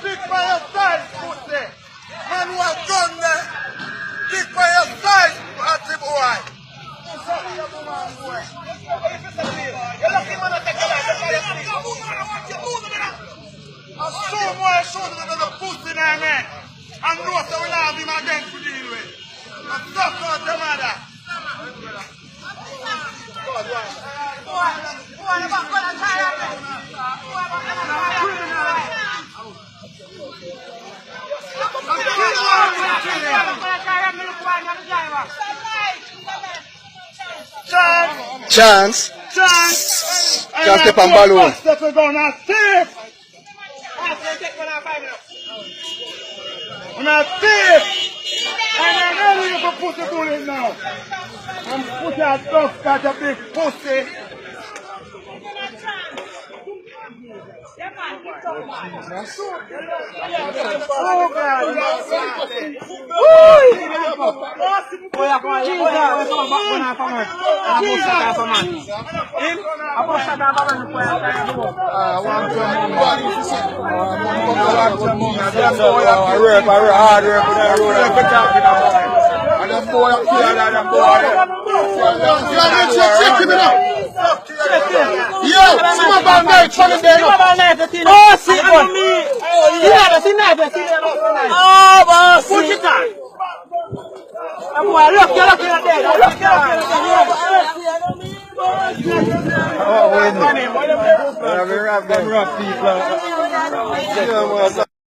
Pick by your size, pussy. Man who have gun there. Pick by your size, party boy. You're lucky man to take a life. I'll show more shoulder than the pussy there, man. And know that we'll have him again to deal with. And suck out the mother. Chance. Chance step on balloon. I'm a thief! And I know you can put the bullet now. I'm putting a dog got a big pussy. Yo, some of our night trying to get up. Oh, see, on me. Yeah, see, never see them. Oh, boss. Push it on. Look, you're there. Look, Oh, wait a minute. We're rough people.